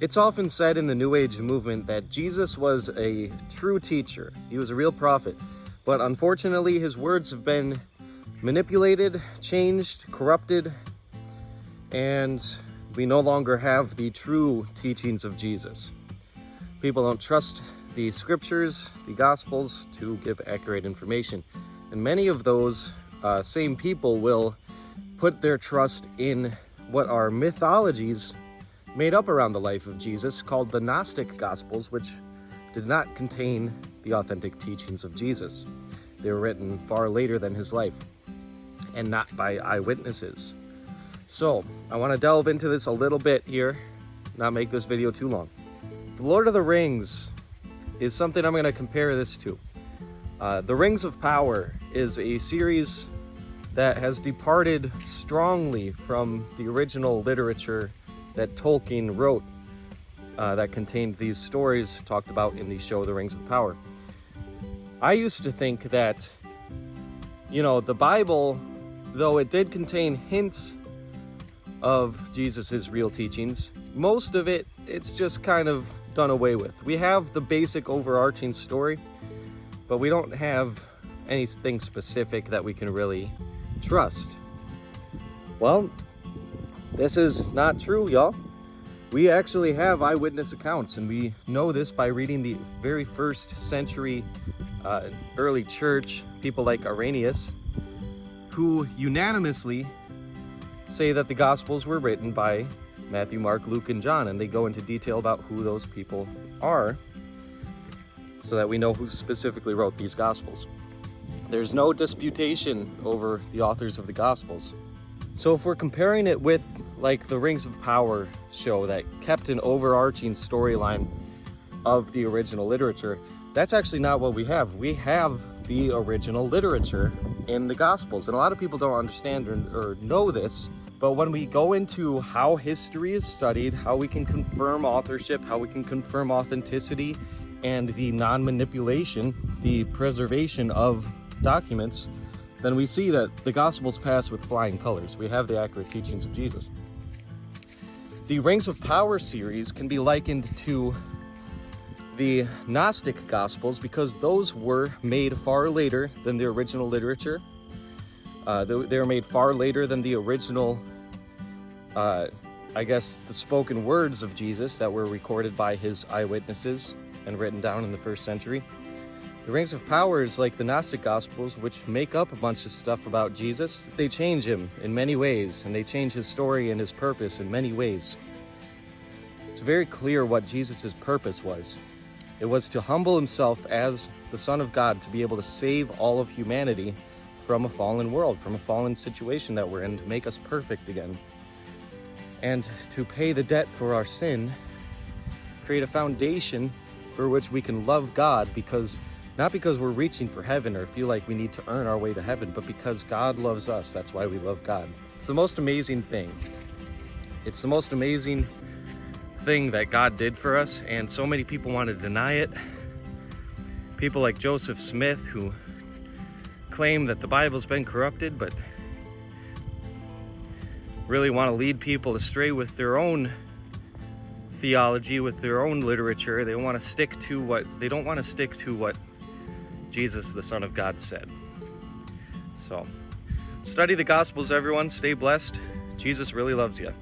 It's often said in the New Age movement that Jesus was a true teacher. He was a real prophet. But unfortunately, his words have been manipulated, changed, corrupted, and we no longer have the true teachings of Jesus. People don't trust the scriptures, the gospels, to give accurate information. And many of those same people will put their trust in what are mythologies made up around the life of Jesus, called the Gnostic Gospels, which did not contain the authentic teachings of Jesus. They were written far later than his life, and not by eyewitnesses. So, I want to delve into this a little bit here, not make this video too long. The Lord of the Rings is something I'm going to compare this to. The Rings of Power is a series that has departed strongly from the original literature that Tolkien wrote that contained these stories talked about in the show The Rings of Power. I used to think that, the Bible, though it did contain hints of Jesus's real teachings, most of it's just kind of done away with. We have the basic overarching story, but we don't have anything specific that we can really trust. Well, this is not true, y'all. We actually have eyewitness accounts, and we know this by reading the very first century early church, people like Irenaeus, who unanimously say that the Gospels were written by Matthew, Mark, Luke, and John, and they go into detail about who those people are so that we know who specifically wrote these Gospels. There's no disputation over the authors of the Gospels. So if we're comparing it with like the Rings of Power show that kept an overarching storyline of the original literature, that's actually not what we have. We have the original literature in the Gospels, and a lot of people don't understand or know this. But when we go into how history is studied, how we can confirm authorship, how we can confirm authenticity, and the non-manipulation, the preservation of documents, then we see that the Gospels pass with flying colors. We have the accurate teachings of Jesus. The Rings of Power series can be likened to the Gnostic Gospels because those were made far later than the original literature. They were made far later than the original, the spoken words of Jesus that were recorded by his eyewitnesses and written down in the first century. The Rings of Power is like the Gnostic Gospels, which make up a bunch of stuff about Jesus. They change him in many ways, and they change his story and his purpose in many ways. It's very clear what Jesus' purpose was. It was to humble himself as the Son of God, to be able to save all of humanity from a fallen world, from a fallen situation that we're in, to make us perfect again. And to pay the debt for our sin, create a foundation for which we can love God, not because we're reaching for heaven or feel like we need to earn our way to heaven, but because God loves us. That's why we love God. It's the most amazing thing. It's the most amazing thing that God did for us, and so many people want to deny it. People like Joseph Smith, who claim that the Bible's been corrupted, but really want to lead people astray with their own theology, with their own literature. They don't want to stick to what Jesus, the Son of God, said. So, study the Gospels, everyone. Stay blessed. Jesus really loves you.